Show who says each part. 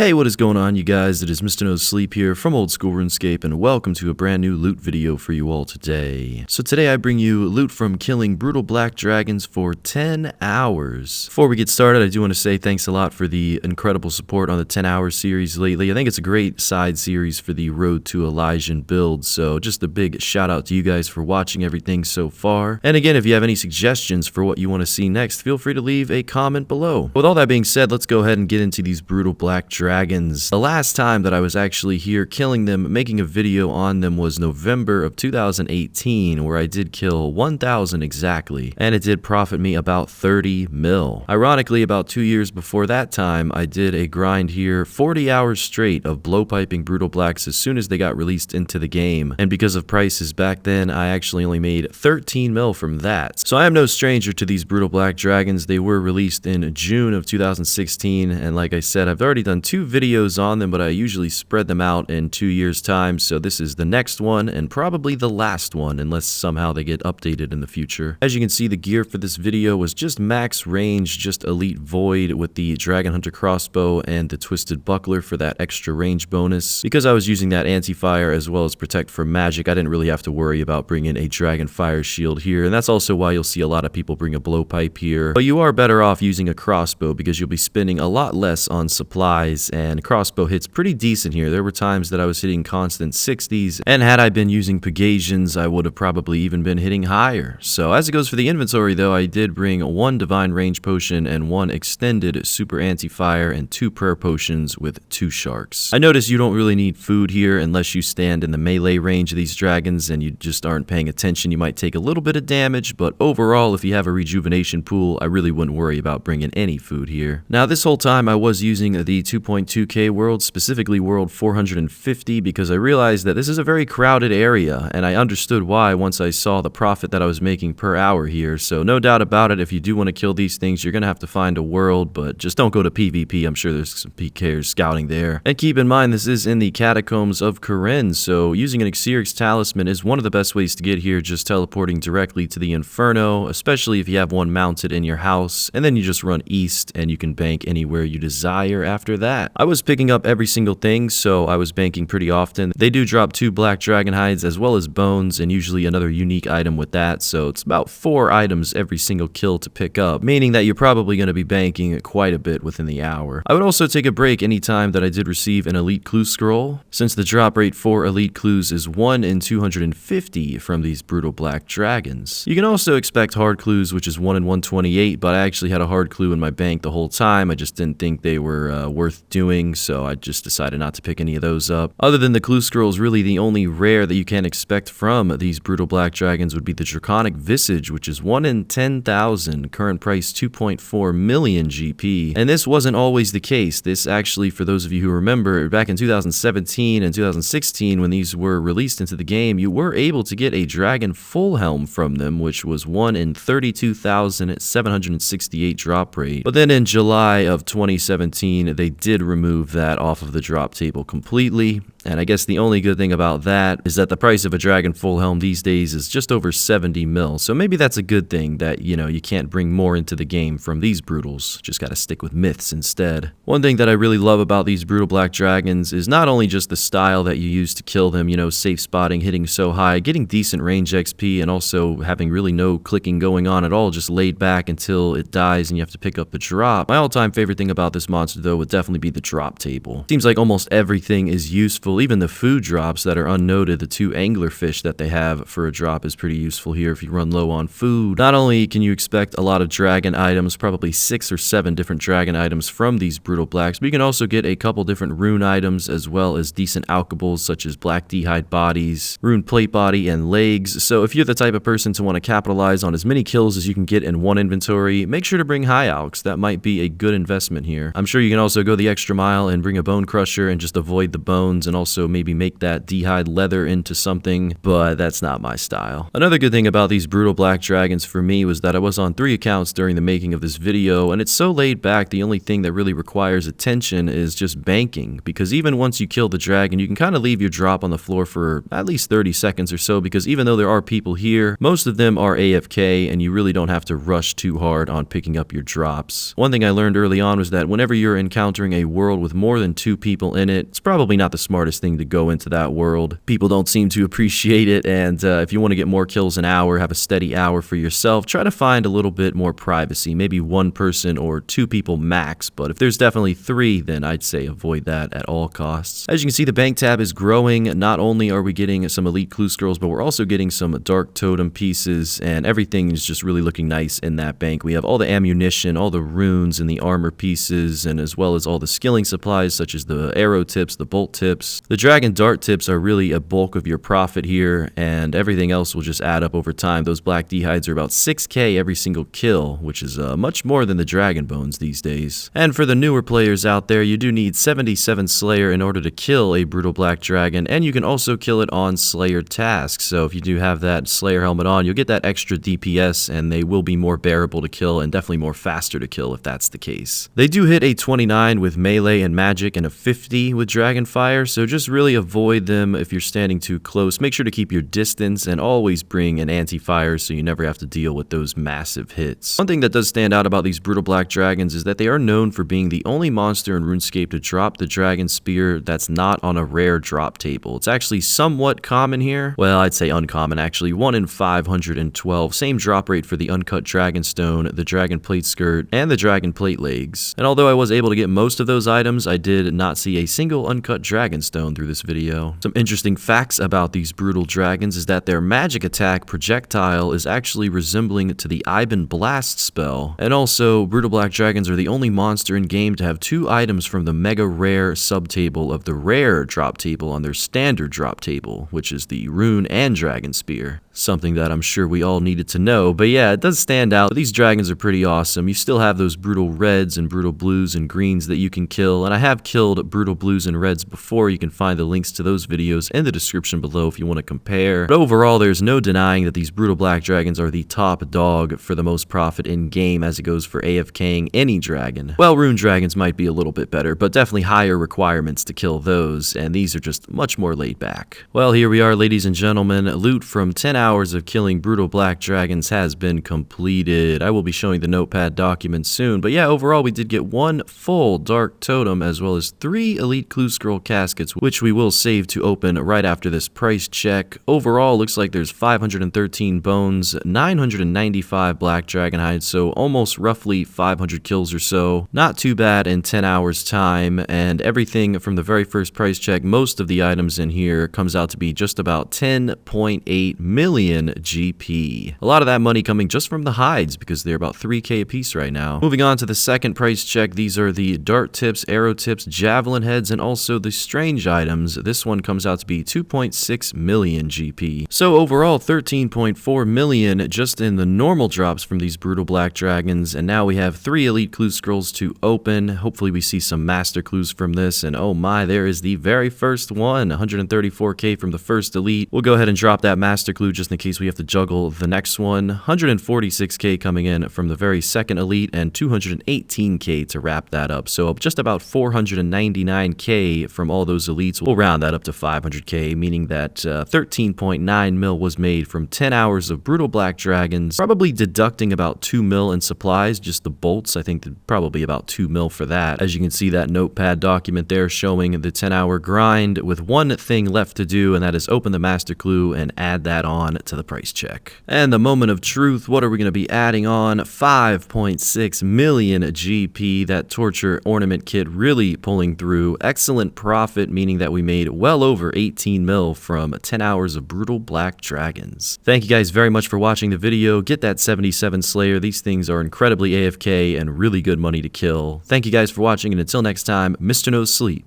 Speaker 1: Hey, what is going on, you guys? It is Mr. No Sleep here from Old School RuneScape, and welcome to a brand new loot video for you all today. So today I bring you loot from killing brutal black dragons for 10 hours. Before we get started, I do want to say thanks a lot for the incredible support on the 10-hour series lately. I think it's a great side series for the Road to Elysian build, so just a big shout out to you guys for watching everything so far. And again, if you have any suggestions for what you want to see next, feel free to leave a comment below. With all that being said, let's go ahead and get into these brutal black dragons. The last time that I was actually here killing them, making a video on them, was November of 2018, where I did kill 1,000 exactly, and it did profit me about 30 mil. Ironically, about 2 years before that time, I did a grind here 40 hours straight of blowpiping brutal blacks as soon as they got released into the game, and because of prices back then, I actually only made 13 mil from that. So I am no stranger to these brutal black dragons. They were released in June of 2016, and like I said, I've already done 2 videos on them, but I usually spread them out in 2 years time, so this is the next one and probably the last one unless somehow they get updated in the future. As you can see, the gear for this video was just max range, just elite void with the Dragon Hunter crossbow and the twisted buckler for that extra range bonus. Because I was using that anti-fire as well as protect from magic, I didn't really have to worry about bringing a dragon fire shield here, and that's also why you'll see a lot of people bring a blowpipe here. But you are better off using a crossbow because you'll be spending a lot less on supplies, and crossbow hits pretty decent here. There were times that I was hitting constant 60s, and had I been using Pegasians, I would have probably even been hitting higher. So as it goes for the inventory though, I did bring 1 divine range potion and 1 extended super anti-fire and 2 prayer potions with 2 sharks. I notice you don't really need food here unless you stand in the melee range of these dragons and you just aren't paying attention. You might take a little bit of damage, but overall, if you have a rejuvenation pool, I really wouldn't worry about bringing any food here. Now this whole time I was using the 2.2k world, specifically world 450, because I realized that this is a very crowded area, and I understood why once I saw the profit that I was making per hour here. So no doubt about it, if you do want to kill these things, you're gonna have to find a world, but just don't go to PvP. I'm sure there's some PKers scouting there. And keep in mind, this is in the catacombs of Corinne, so using an Xerix talisman is one of the best ways to get here, just teleporting directly to the Inferno, especially if you have one mounted in your house, and then you just run east and you can bank anywhere you desire after that. I was picking up every single thing, so I was banking pretty often. They do drop 2 black dragon hides as well as bones, and usually another unique item with that, so it's about 4 items every single kill to pick up, meaning that you're probably going to be banking quite a bit within the hour. I would also take a break anytime that I did receive an elite clue scroll, since the drop rate for elite clues is 1 in 250 from these brutal black dragons. You can also expect hard clues, which is 1 in 128, but I actually had a hard clue in my bank the whole time. I just didn't think they were worth doing, so I just decided not to pick any of those up. Other than the clue scrolls, really the only rare that you can expect from these brutal black dragons would be the Draconic Visage, which is 1 in 10,000, current price 2.4 million GP. And this wasn't always the case. This actually, for those of you who remember, back in 2017 and 2016 when these were released into the game, you were able to get a dragon full helm from them, which was 1 in 32,768 drop rate. But then in July of 2017, they did remove that off of the drop table completely. And I guess the only good thing about that is that the price of a dragon full helm these days is just over 70 mil. So maybe that's a good thing that, you know, you can't bring more into the game from these brutals. Just gotta stick with myths instead. One thing that I really love about these brutal black dragons is not only just the style that you use to kill them, you know, safe spotting, hitting so high, getting decent range XP, and also having really no clicking going on at all, just laid back until it dies and you have to pick up the drop. My all-time favorite thing about this monster though would definitely be the drop table. Seems like almost everything is useful. Even the food drops that are unnoted, the 2 anglerfish that they have for a drop is pretty useful here if you run low on food. Not only can you expect a lot of dragon items, probably 6 or 7 different dragon items from these brutal blacks, but you can also get a couple different rune items as well as decent alchables such as black d'hide bodies, rune plate body, and legs. So if you're the type of person to want to capitalize on as many kills as you can get in one inventory, make sure to bring high alchs. That might be a good investment here. I'm sure you can also go the extra mile and bring a bone crusher and just avoid the bones, and also maybe make that d'hide leather into something, but that's not my style. Another good thing about these brutal black dragons for me was that I was on 3 accounts during the making of this video, and it's so laid back. The only thing that really requires attention is just banking, because even once you kill the dragon, you can kind of leave your drop on the floor for at least 30 seconds or so, because even though there are people here, most of them are AFK, and you really don't have to rush too hard on picking up your drops. One thing I learned early on was that whenever you're encountering a world with more than 2 people in it, it's probably not the smartest thing to go into that world. People don't seem to appreciate it, and if you want to get more kills an hour, have a steady hour for yourself, try to find a little bit more privacy, maybe 1 person or 2 people max, but if there's definitely 3, then I'd say avoid that at all costs. As you can see, the bank tab is growing. Not only are we getting some elite clue scrolls, but we're also getting some dark totem pieces, and everything is just really looking nice in that bank. We have all the ammunition, all the runes and the armor pieces, and as well as all the skilling supplies such as the arrow tips, the bolt tips. The dragon dart tips are really a bulk of your profit here, and everything else will just add up over time. Those black D-hides are about 6k every single kill, which is much more than the dragon bones these days. And for the newer players out there, you do need 77 Slayer in order to kill a brutal black dragon, and you can also kill it on Slayer tasks. So if you do have that Slayer helmet on, you'll get that extra DPS, and they will be more bearable to kill and definitely more faster to kill if that's the case. They do hit a 29 with melee and magic and a 50 with Dragonfire, so just really avoid them if you're standing too close. Make sure to keep your distance and always bring an anti-fire so you never have to deal with those massive hits. One thing that does stand out about these brutal black dragons is that they are known for being the only monster in RuneScape to drop the dragon spear that's not on a rare drop table. It's actually somewhat common here. Well, I'd say uncommon actually. 1 in 512. Same drop rate for the uncut dragonstone, the dragon plate skirt, and the dragon plate legs. And although I was able to get most of those items, I did not see a single uncut dragonstone through this video. Some interesting facts about these brutal dragons is that their magic attack projectile is actually resembling to the Iban Blast spell. And also, brutal black dragons are the only monster in game to have 2 items from the mega rare subtable of the rare drop table on their standard drop table, which is the rune and dragon spear. Something that I'm sure we all needed to know, but yeah, it does stand out. These dragons are pretty awesome. You still have those brutal reds and brutal blues and greens that you can kill, and I have killed brutal blues and reds before. You can find the links to those videos in the description below if you want to compare. But overall, there's no denying that these brutal black dragons are the top dog for the most profit in game as it goes for AFKing any dragon. Well, rune dragons might be a little bit better, but definitely higher requirements to kill those, and these are just much more laid back. Well, here we are, ladies and gentlemen. Loot from 10 hours of killing brutal black dragons has been completed. I will be showing the notepad document soon, but yeah, overall we did get 1 full dark totem as well as 3 elite clue scroll caskets, which we will save to open right after this price check. Overall, looks like there's 513 bones, 995 black dragon hides, so almost roughly 500 kills or so. Not too bad in 10 hours time, and everything from the very first price check, most of the items in here comes out to be just about 10.8 million GP. A lot of that money coming just from the hides because they're about 3k a piece right now. Moving on to the second price check, these are the dart tips, arrow tips, javelin heads, and also the strange items. This one comes out to be 2.6 million GP. So overall, 13.4 million just in the normal drops from these brutal black dragons, and now we have 3 elite clue scrolls to open. Hopefully we see some master clues from this, and oh my, there is the very first one, 134k from the first elite. We'll go ahead and drop that master clue just in case we have to juggle the next one. 146k coming in from the very second elite, and 218k to wrap that up. So just about 499k from all those elites. We'll round that up to 500k, meaning that 13.9 mil was made from 10 hours of brutal black dragons, probably deducting about 2 mil in supplies, just the bolts. I think probably about 2 mil for that. As you can see, that notepad document there showing the 10-hour grind with one thing left to do, and that is open the master clue and add that on to the price check. And the moment of truth, what are we going to be adding on? 5.6 million GP. That torture ornament kit really pulling through. Excellent profit, meaning that we made well over 18 mil from 10 hours of brutal black dragons. Thank you guys very much for watching the video. Get that 77 Slayer. These things are incredibly AFK and really good money to kill. Thank you guys for watching, and until next time, Mr. No Sleep